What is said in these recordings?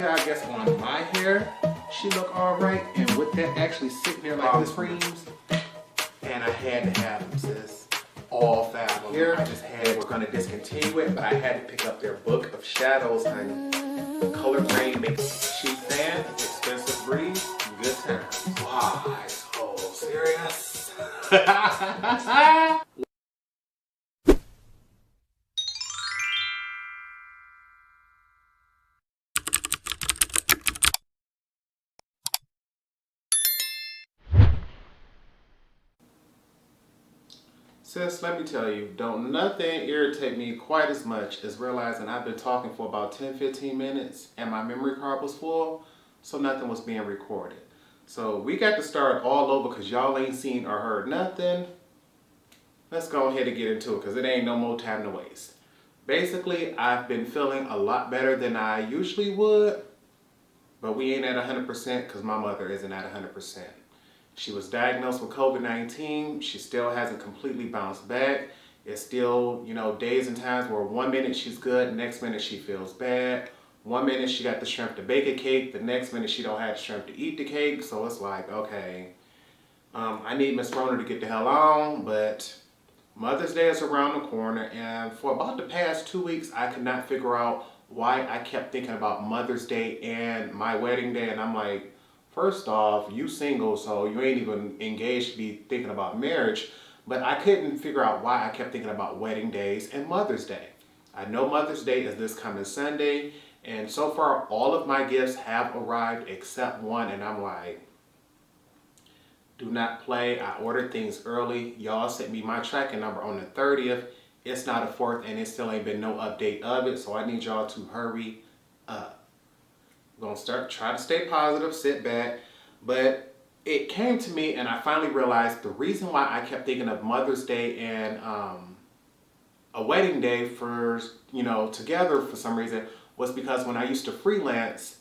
I guess on my hair, she look all right. And with that actually sitting there like this creams, and I had to have them, sis. All 5 of them. Here, I just had, we're gonna discontinue it, but I had to pick up their book of shadows, honey. Color grade makes cheap fan, expensive breeze, good times. Wow, so serious. Sis, let me tell you, don't nothing irritate me quite as much as realizing I've been talking for about 10-15 minutes and my memory card was full, so nothing was being recorded. So we got to start all over because y'all ain't seen or heard nothing. Let's go ahead and get into it because it ain't no more time to waste. Basically, I've been feeling a lot better than I usually would, but we ain't at 100% because my mother isn't at 100%. She was diagnosed with COVID-19. She still hasn't completely bounced back. It's still, you know, days and times where 1 minute she's good, next minute she feels bad. 1 minute she got the strength to bake a cake, the next minute she don't have the strength to eat the cake. So it's like, okay, I need Miss Rona to get the hell on, but Mother's Day is around the corner, and for about the past 2 weeks, I could not figure out why I kept thinking about Mother's Day and my wedding day, and I'm like, first off, you single, so you ain't even engaged to be thinking about marriage. But I couldn't figure out why I kept thinking about wedding days and Mother's Day. I know Mother's Day is this coming Sunday, and so far all of my gifts have arrived except one, and I'm like, do not play. I ordered things early. Y'all sent me my tracking number on the 30th. It's not a 4th, and it still ain't been no update of it, so I need y'all to hurry up. Gonna try to stay positive, sit back. But it came to me and I finally realized the reason why I kept thinking of Mother's Day and a wedding day for, you know, together for some reason was because when I used to freelance,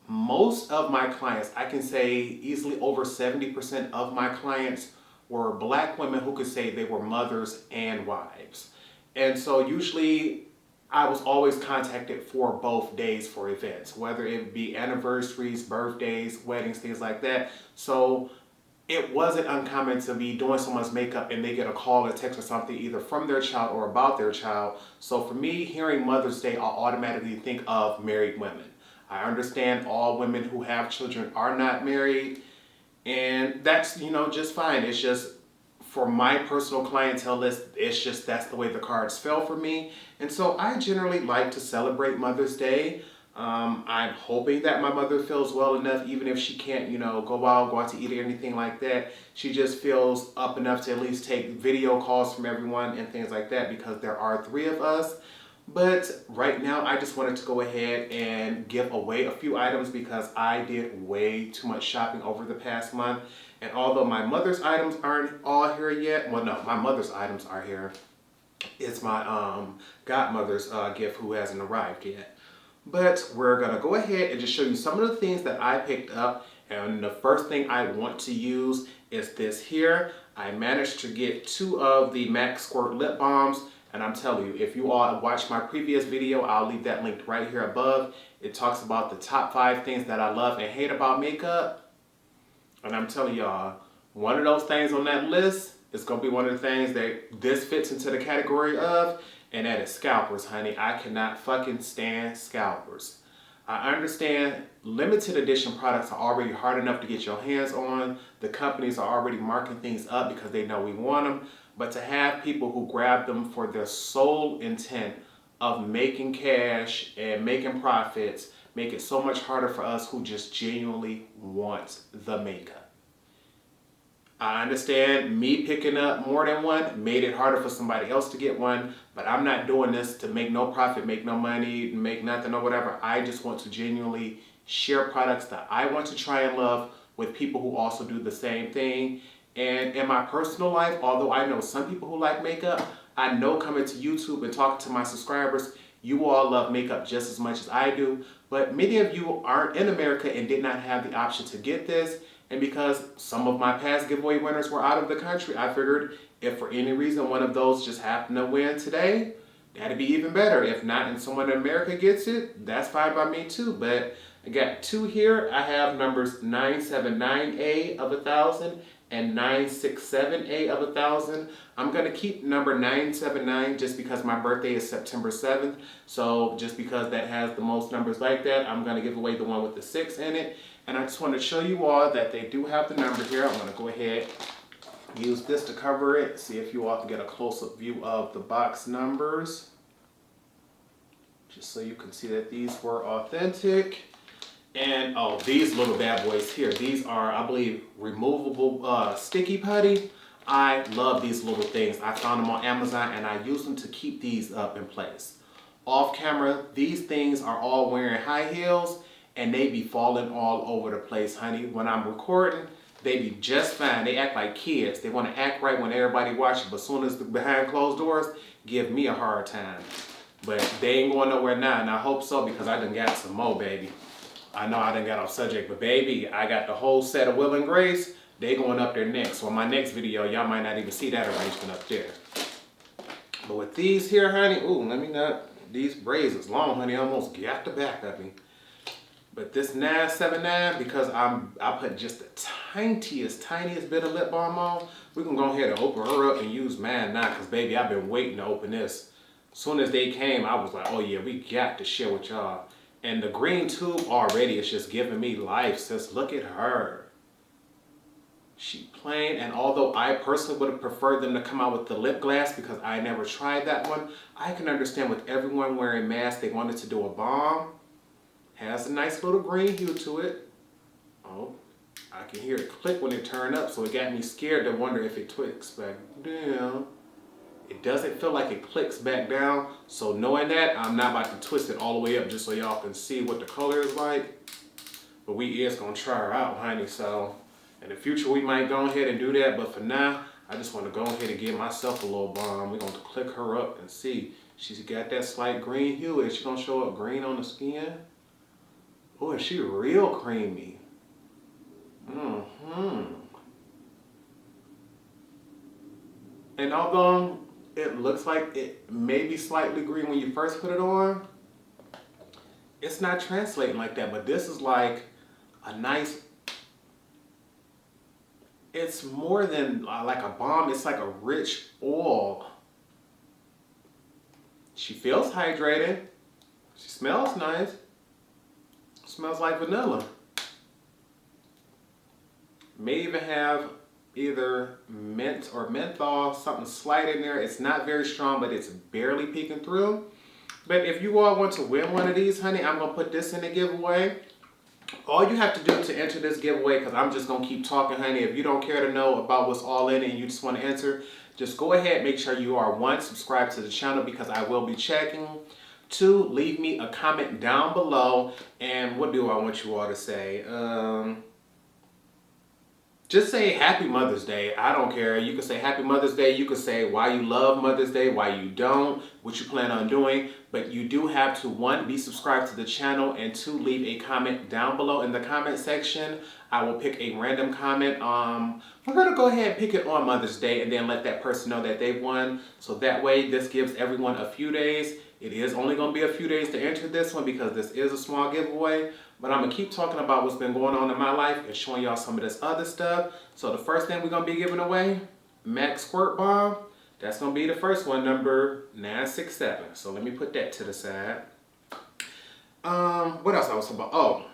most of my clients, I can say easily over 70% of my clients were Black women who could say they were mothers and wives. And so usually I was always contacted for both days for events, whether it be anniversaries, birthdays, weddings, things like that. So it wasn't uncommon to be doing someone's makeup and they get a call or text or something either from their child or about their child. So for me, hearing Mother's Day, I'll automatically think of married women. I understand all women who have children are not married, and that's, you know, just fine. It's just, for my personal clientele list, it's just that's the way the cards fell for me. And so I generally like to celebrate Mother's Day. I'm hoping that my mother feels well enough, even if she can't, you know, go out to eat or anything like that. She just feels up enough to at least take video calls from everyone and things like that, because there are 3 of us. But right now, I just wanted to go ahead and give away a few items because I did way too much shopping over the past month. And although my mother's items aren't all here yet, well, no, my mother's items are here. It's my godmother's gift who hasn't arrived yet. But we're gonna go ahead and just show you some of the things that I picked up. And the first thing I want to use is this here. I managed to get 2 of the MAC Squirt lip balms. And I'm telling you, if you all watched my previous video, I'll leave that linked right here above. It talks about the top 5 things that I love and hate about makeup. And I'm telling y'all, one of those things on that list is going to be one of the things that this fits into the category of, and that is scalpers, honey. I cannot fucking stand scalpers. I understand limited edition products are already hard enough to get your hands on. The companies are already marking things up because they know we want them. But to have people who grab them for their sole intent of making cash and making profits make it so much harder for us who just genuinely want the makeup. I understand me picking up more than one made it harder for somebody else to get one, but I'm not doing this to make no profit, make no money, make nothing or whatever. I just want to genuinely share products that I want to try and love with people who also do the same thing. And in my personal life, although I know some people who like makeup, I know coming to YouTube and talking to my subscribers, you all love makeup just as much as I do. But many of you aren't in America and did not have the option to get this. And because some of my past giveaway winners were out of the country, I figured if for any reason one of those just happened to win today, that'd be even better. If not, and someone in America gets it, that's fine by me too. But I got two here. I have numbers 979A of 1,000 and 967A of 1,000. I'm gonna keep number 979 just because my birthday is September 7th. So just because that has the most numbers like that, I'm gonna give away the one with the 6 in it. And I just want to show you all that they do have the number here. I'm gonna go ahead, use this to cover it. See if you all can get a close-up view of the box numbers. Just so you can see that these were authentic. And oh, these little bad boys here. These are, I believe, removable sticky putty. I love these little things. I found them on Amazon and I use them to keep these up in place. Off camera, these things are all wearing high heels and they be falling all over the place, honey. When I'm recording, they be just fine. They act like kids. They want to act right when everybody watching, but as soon as the behind closed doors, give me a hard time. But they ain't going nowhere now, and I hope so because I done got some more, baby. I know I done got off subject, but baby, I got the whole set of Will and Grace. They going up there next. So in my next video, y'all might not even see that arrangement up there. But with these here, honey, ooh, let me not, these braids is long, honey, almost got the back of me. But this 979, because I put just the tiniest bit of lip balm on, we're gonna go ahead and open her up and use mine now, because baby, I've been waiting to open this. As soon as they came, I was like, oh yeah, we got to share with y'all. And the green tube already is just giving me life, sis. Look at her. She plain, and although I personally would have preferred them to come out with the lip gloss because I never tried that one, I can understand with everyone wearing masks, they wanted to do a balm. Has a nice little green hue to it. Oh, I can hear it click when it turned up, so it got me scared to wonder if it twists back down. It doesn't feel like it clicks back down, so knowing that, I'm not about to twist it all the way up just so y'all can see what the color is like. But we is gonna try her out, honey, so in the future we might go ahead and do that, but for now, I just want to go ahead and give myself a little balm. We're gonna click her up and see. She's got that slight green hue. Is she gonna show up green on the skin? Oh, and she real creamy. And although it looks like it may be slightly green when you first put it on, it's not translating like that, but this is like a nice, it's more than like a balm, it's like a rich oil. She feels hydrated. She smells nice. Smells like vanilla. May even have either mint or menthol, something slight in there. It's not very strong, but it's barely peeking through. But if you all want to win one of these, honey, I'm gonna put this in the giveaway. All you have to do to enter this giveaway, because I'm just gonna keep talking, honey. If you don't care to know about what's all in it and you just want to enter, just go ahead, make sure you are 1, subscribed to the channel because I will be checking. 2, leave me a comment down below. And what do I want you all to say? Just say Happy Mother's Day. I don't care. You can say Happy Mother's Day. You can say why you love Mother's Day, why you don't, what you plan on doing. But you do have to, 1, be subscribed to the channel, and 2, leave a comment down below in the comment section. I will pick a random comment. We're going to go ahead and pick it on Mother's Day and then let that person know that they've won. So that way, this gives everyone a few days. It is only going to be a few days to enter this one because this is a small giveaway. But I'm going to keep talking about what's been going on in my life and showing y'all some of this other stuff. So the first thing we're going to be giving away, MAC Squirt Balm. That's going to be the first one, number 967. So let me put that to the side. What else I was talking about? Oh,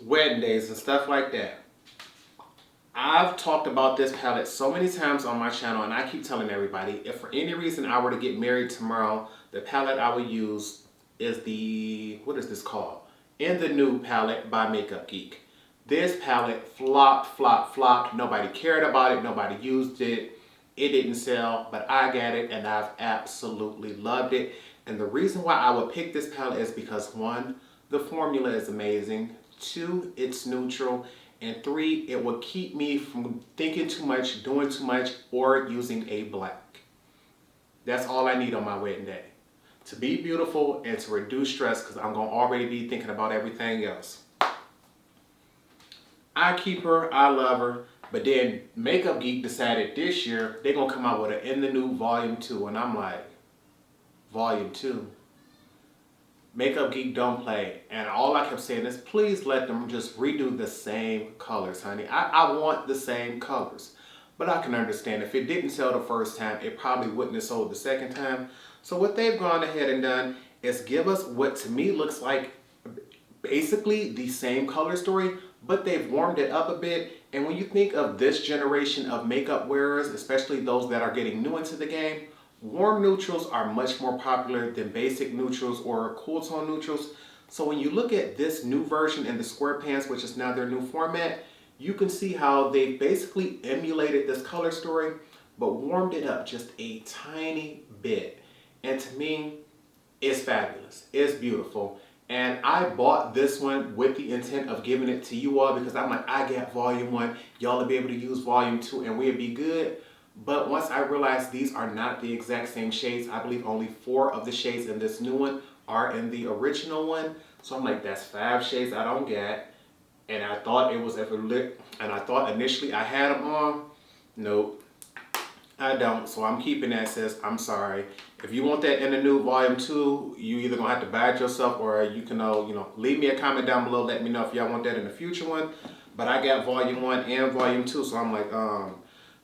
wedding days and stuff like that. I've talked about this palette so many times on my channel, and I keep telling everybody, if for any reason I were to get married tomorrow, the palette I would use is the, what is this called? In the Nude palette by Makeup Geek. This palette flopped. Nobody cared about it. Nobody used it. It didn't sell, but I got it and I've absolutely loved it. And the reason why I would pick this palette is because 1, the formula is amazing. 2, it's neutral. And 3, it will keep me from thinking too much, doing too much, or using a black. That's all I need on my wedding day. To be beautiful and to reduce stress, because I'm going to already be thinking about everything else. I keep her, I love her, but then Makeup Geek decided this year they're going to come out with an In the Nude Volume 2, and I'm like, Volume 2. Makeup Geek don't play. And all I kept saying is, please let them just redo the same colors, honey. I want the same colors. But I can understand if it didn't sell the first time, it probably wouldn't have sold the second time. So what they've gone ahead and done is give us what to me looks like basically the same color story, but they've warmed it up a bit. And when you think of this generation of makeup wearers, especially those that are getting new into the game, warm neutrals are much more popular than basic neutrals or cool tone neutrals. So when you look at this new version in the Squirt pans, which is now their new format, you can see how they basically emulated this color story, but warmed it up just a tiny bit. And to me, it's fabulous. It's beautiful. And I bought this one with the intent of giving it to you all because I'm like, I got volume 1. Y'all will be able to use volume 2 and we'll be good. But once I realized these are not the exact same shades, I believe only 4 of the shades in this new one are in the original one. So I'm like, that's 5 shades I don't get. And I thought it was ever lit. And I thought initially I had them on. Nope, I don't. So I'm keeping that, sis. I'm sorry. If you want that in the new volume 2, you either gonna have to buy it yourself or you can, leave me a comment down below. Let me know if y'all want that in the future one. But I got volume 1 and volume 2. So I'm like,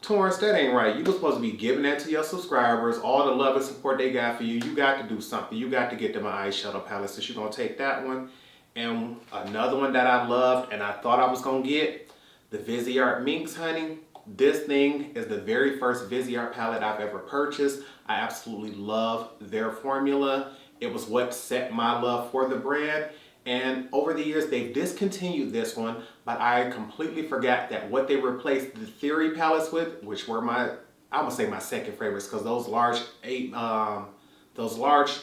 Torrence, that ain't right. You were supposed to be giving that to your subscribers, all the love and support they got for you. You got to do something. You got to get them an eyeshadow palette. So you're going to take that one. And another one that I loved and I thought I was going to get, the Viseart Minx, honey. This thing is the very first Viseart palette I've ever purchased. I absolutely love their formula. It was what set my love for the brand. And over the years, they've discontinued this one, but I completely forgot that what they replaced the Theory palettes with, which were I would say my second favorites, because those large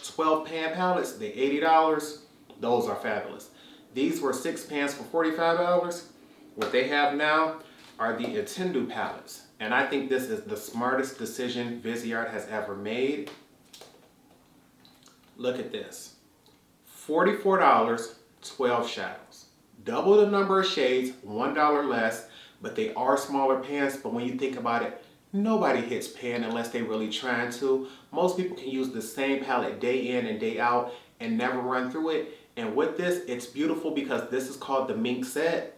12 pan palettes, they $80. Those are fabulous. These were 6 pans for $45. What they have now are the Etendu palettes. And I think this is the smartest decision Viseart has ever made. Look at this. $44, 12 shadows. Double the number of shades, $1 less, but they are smaller pans. But when you think about it, nobody hits pan unless they really trying to. Most people can use the same palette day in and day out and never run through it. And with this, it's beautiful because this is called the Minxette.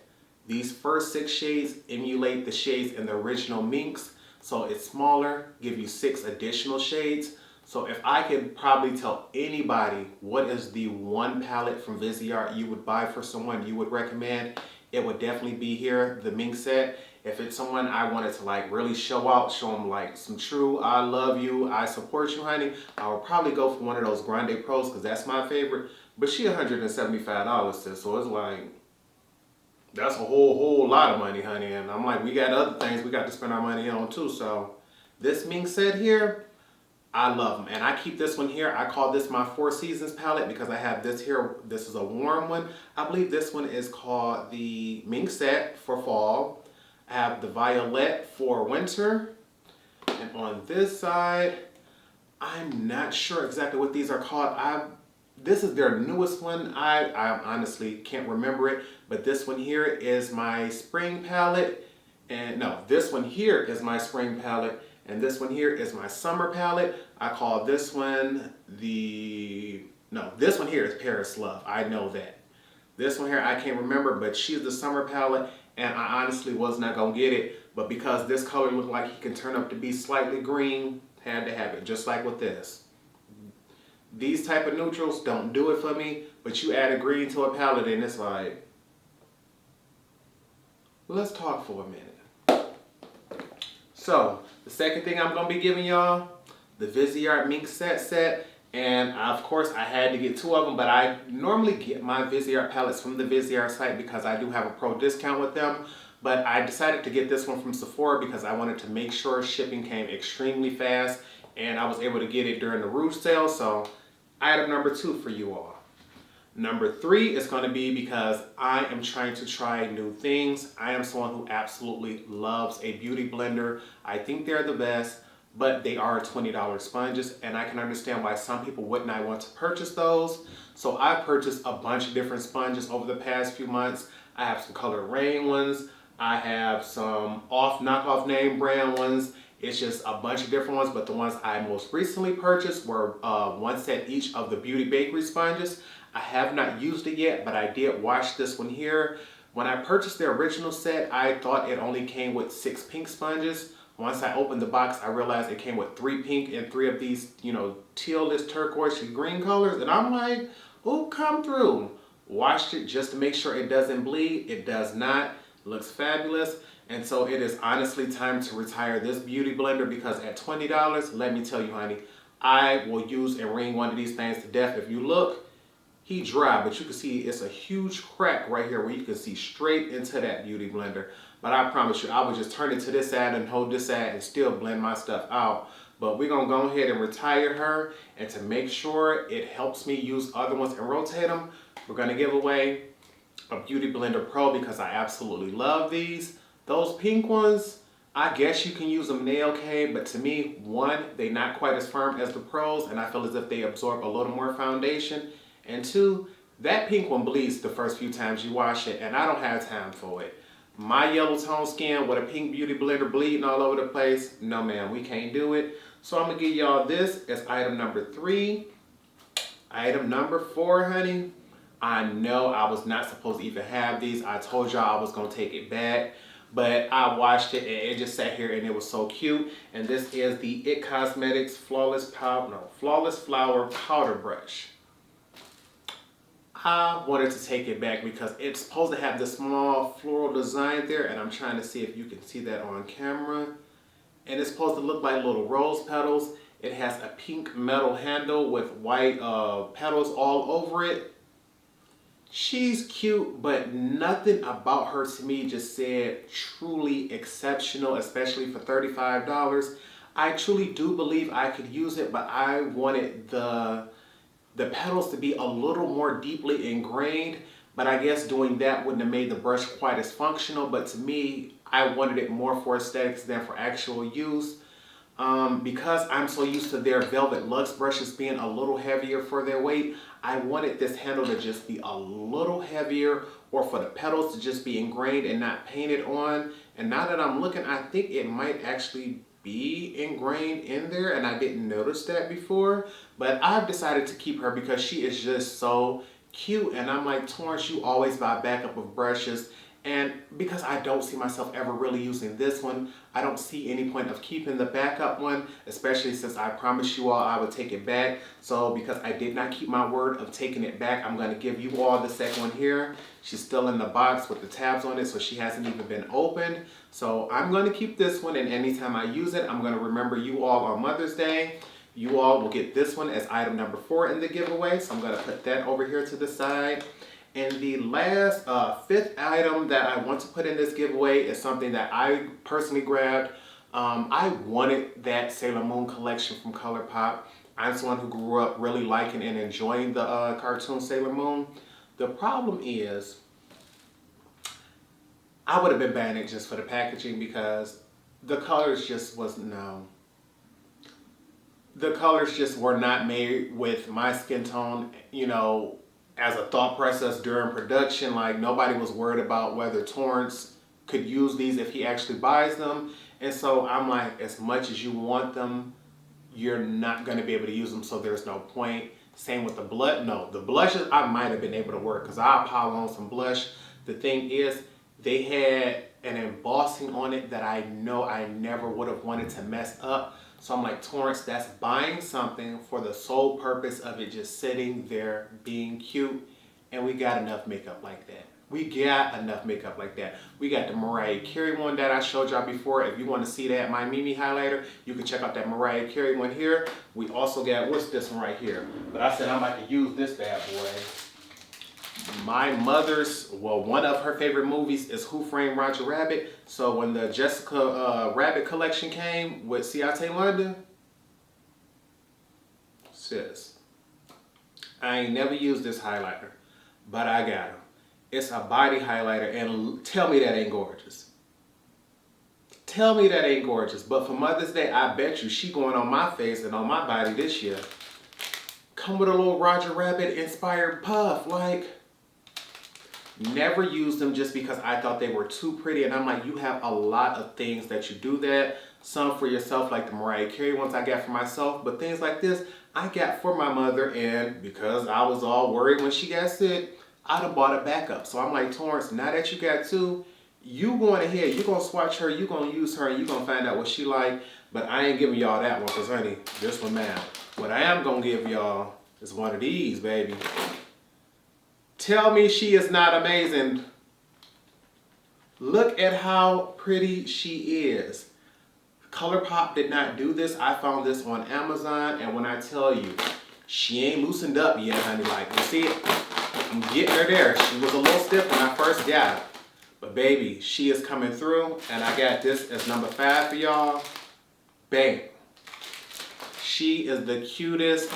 These first 6 shades emulate the shades in the original Minx. So it's smaller, give you 6 additional shades. So if I could probably tell anybody what is the one palette from Viseart you would buy for someone you would recommend, it would definitely be here, the Minxette. If it's someone I wanted to like really show out, show them like some true, I love you, I support you, honey, I would probably go for one of those Grande Pros because that's my favorite. But she $175, sis, so it's like, that's a whole lot of money, honey. And I'm like, we got other things we got to spend our money on too. So this Minxette here, I love them. And I keep this one here. I call this my 4 Seasons palette because I have this here. This is a warm one. I believe this one is called the Minxette for fall. I have the Violet for winter. And on this side, I'm not sure exactly what these are called. This is their newest one. I honestly can't remember it. But this one here is my spring palette. And no, this one here is my spring palette. And this one here is my summer palette. I call this one this one here is Paris Love. I know that. This one here, I can't remember, but she's the summer palette. And I honestly was not going to get it. But because this color looked like it can turn up to be slightly green, had to have it. Just like with this. These type of neutrals don't do it for me. But you add a green to a palette and it's like, let's talk for a minute. So, the second thing I'm going to be giving y'all, the Viseart Minxette set. And of course, I had to get 2 of them, but I normally get my Viseart palettes from the Viseart site because I do have a pro discount with them. But I decided to get this one from Sephora because I wanted to make sure shipping came extremely fast. And I was able to get it during the Rouge sale. So, item number 2 for you all. Number 3 is going to be because I am trying to try new things. I am someone who absolutely loves a beauty blender. I think they're the best, but they are $20 sponges, and I can understand why some people would not want to purchase those. So I purchased a bunch of different sponges over the past few months. I have some Color Rain ones. I have some knockoff name brand ones, It's just a bunch of different ones, but the ones I most recently purchased were one set each of the Beauty Bakery sponges. I have not used it yet, but I did wash this one here. When I purchased the original set, I thought it only came with 6 pink sponges. Once I opened the box, I realized it came with 3 pink and 3 of these, you know, tealish, turquoise, green colors. And I'm like, oh, come through. Washed it just to make sure it doesn't bleed. It does not. Looks fabulous. And so it is honestly time to retire this beauty blender, because at $20, let me tell you, honey, I will use and wring one of these things to death. If you look, he dry, but you can see it's a huge crack right here where you can see straight into that beauty blender. But I promise you, I would just turn it to this side and hold this side and still blend my stuff out. But we're gonna go ahead and retire her, and to make sure it helps me use other ones and rotate them, we're gonna give away a Beauty Blender Pro, because I absolutely love these. Those pink ones, I guess you can use them nail-okay, but to me, one, they're not quite as firm as the Pros, and I feel as if they absorb a little more foundation. And 2, that pink one bleeds the first few times you wash it, and I don't have time for it. My yellow tone skin with a pink beauty blender bleeding all over the place, no ma'am, we can't do it. So I'm gonna give y'all this as item number 3. Item number 4, honey. I know I was not supposed to even have these. I told y'all I was gonna take it back, but I washed it and it just sat here and it was so cute. And this is the It Cosmetics Flawless Flower Powder Brush. I wanted to take it back because it's supposed to have this small floral design there, and I'm trying to see if you can see that on camera. And it's supposed to look like little rose petals. It has a pink metal handle with white petals all over it. She's cute, but nothing about her to me just said truly exceptional, especially for $35. I truly do believe I could use it, but I wanted the petals to be a little more deeply ingrained, but I guess doing that wouldn't have made the brush quite as functional. But to me, I wanted it more for aesthetics than for actual use. Because I'm so used to their Velvet Luxe brushes being a little heavier for their weight, I wanted this handle to just be a little heavier, or for the petals to just be ingrained and not painted on. And now that I'm looking, I think it might actually be ingrained in there, and I didn't notice that before. But I've decided to keep her because she is just so cute. And I'm like, Torrence, you always buy backup of brushes. And because I don't see myself ever really using this one, I don't see any point of keeping the backup one, especially since I promised you all I would take it back. So because I did not keep my word of taking it back, I'm going to give you all the second one here. She's still in the box with the tabs on it, so she hasn't even been opened. So I'm going to keep this one, and anytime I use it, I'm going to remember you all on Mother's Day. You all will get this one as item number 4 in the giveaway. So I'm going to put that over here to the side. And the last, 5th item that I want to put in this giveaway is something that I personally grabbed. I wanted that Sailor Moon collection from ColourPop. I'm someone who grew up really liking and enjoying the cartoon Sailor Moon. The problem is, I would have been buying it just for the packaging, because the colors just wasn't, no. The colors just were not made with my skin tone, you know, as a thought process during production. Like, nobody was worried about whether Torrence could use these if he actually buys them. And so I'm like, as much as you want them, you're not going to be able to use them, so there's no point. Same with the blush. No, the blushes I might have been able to work, because I'll pile on some blush. The thing is, they had an embossing on it that I know I never would have wanted to mess up. So I'm like, Torrence, that's buying something for the sole purpose of it just sitting there being cute. And we got enough makeup like that. We got enough makeup like that. We got the Mariah Carey one that I showed y'all before. If you want to see that, my Mimi highlighter, you can check out that Mariah Carey one here. We also got, what's this one right here? But I said I'm about to use this bad boy. My mother's, well, one of her favorite movies is Who Framed Roger Rabbit. So when the Jessica Rabbit collection came with Ciate London, sis, I ain't never used this highlighter, but I got him. It's a body highlighter, and tell me that ain't gorgeous. Tell me that ain't gorgeous. But for Mother's Day, I bet you she going on my face and on my body this year. Come with a little Roger Rabbit inspired puff, like, Never used them just because I thought they were too pretty. And I'm like, you have a lot of things that you do that. Some for yourself, like the Mariah Carey ones I got for myself. But things like this, I got for my mother. And because I was all worried when she got sick, I'd have bought it back up. So I'm like, Torrence, now that you got two, you going ahead, you going to swatch her, you going to use her, and you going to find out what she like. But I ain't giving y'all that one because, honey, this one mine. What I am going to give y'all is one of these, baby. Tell me she is not amazing. Look at how pretty she is. ColourPop did not do this. I found this on Amazon, and when I tell you, she ain't loosened up yet, honey. Like, you see it? I'm getting her there. She was a little stiff when I first got it. But baby, she is coming through, and I got this as number 5 for y'all. Bang. She is the cutest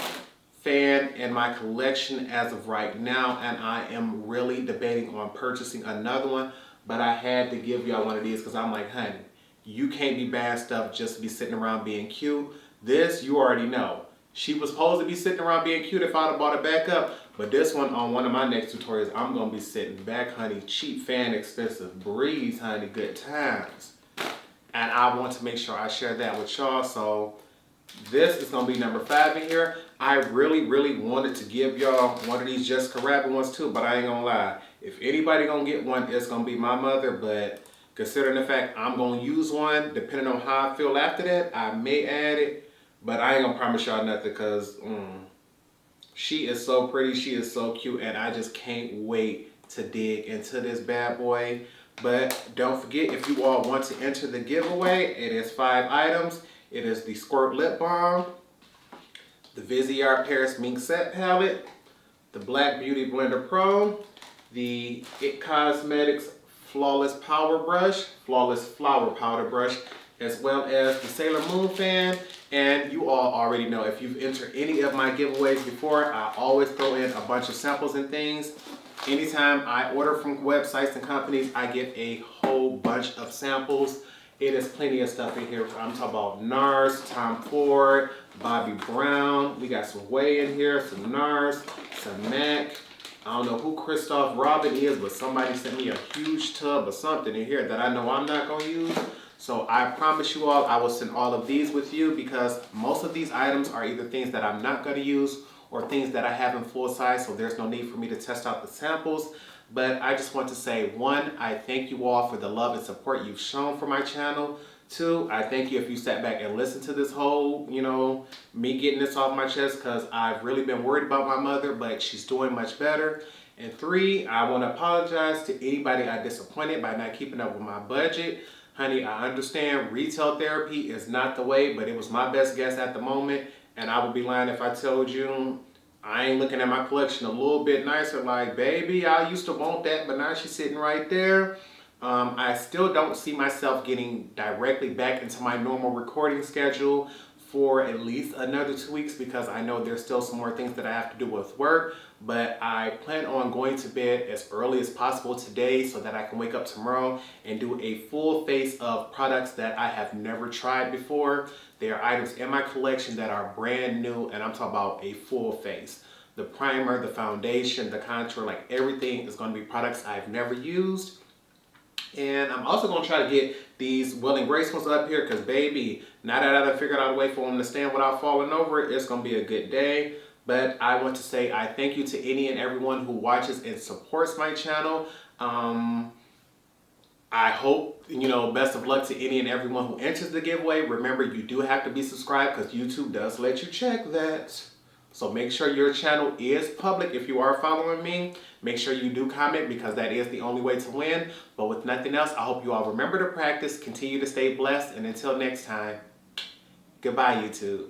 fan in my collection as of right now, and I am really debating on purchasing another one, but I had to give y'all one of these because I'm like, honey, you can't be bad stuff just to be sitting around being cute. This, you already know. She was supposed to be sitting around being cute if I'd have bought it back up, but this one on one of my next tutorials, I'm going to be sitting back, honey. Cheap fan, expensive breeze, honey. Good times. And I want to make sure I share that with y'all, so this is going to be number 5 in here. I really wanted to give y'all one of these Jessica Rabbit ones too, but I ain't going to lie. If anybody going to get one, it's going to be my mother, but considering the fact I'm going to use one, depending on how I feel after that, I may add it, but I ain't going to promise y'all nothing because she is so pretty, she is so cute, and I just can't wait to dig into this bad boy. But don't forget, if you all want to enter the giveaway, it is 5 items. It is the Squirt Lip Balm, the Viseart Paris Minxette palette, the Black Beauty Blender Pro, the It Cosmetics Flawless Flower Powder Brush, as well as the Sailor Moon fan. And you all already know, if you've entered any of my giveaways before, I always throw in a bunch of samples and things. Anytime I order from websites and companies, I get a whole bunch of samples. It is plenty of stuff in here. I'm talking about NARS, Tom Ford, Bobbi Brown. We got some Way in here, some NARS, some MAC. I don't know who Christoph Robin is, but somebody sent me a huge tub of something in here that I know I'm not going to use. So I promise you all, I will send all of these with you because most of these items are either things that I'm not going to use or things that I have in full size, so there's no need for me to test out the samples. But I just want to say, 1, I thank you all for the love and support you've shown for my channel. 2, I thank you if you sat back and listened to this whole, me getting this off my chest, because I've really been worried about my mother, but she's doing much better. And 3, I want to apologize to anybody I disappointed by not keeping up with my budget. Honey, I understand retail therapy is not the way, but it was my best guess at the moment. And I would be lying if I told you I ain't looking at my collection a little bit nicer. Like, baby, I used to want that, but now she's sitting right there. I still don't see myself getting directly back into my normal recording schedule for at least another 2 weeks because I know there's still some more things that I have to do with work. But I plan on going to bed as early as possible today so that I can wake up tomorrow and do a full face of products that I have never tried before. There are items in my collection that are brand new, and I'm talking about a full face. The primer, the foundation, the contour, like everything is going to be products I've never used. And I'm also going to try to get these Will and Grace ones up here because, baby, now that I've figured out a way for them to stand without falling over, it's going to be a good day. But I want to say I thank you to any and everyone who watches and supports my channel. I hope, best of luck to any and everyone who enters the giveaway. Remember, you do have to be subscribed because YouTube does let you check that. So make sure your channel is public if you are following me. Make sure you do comment because that is the only way to win. But with nothing else, I hope you all remember to practice, continue to stay blessed, and until next time, goodbye, YouTube.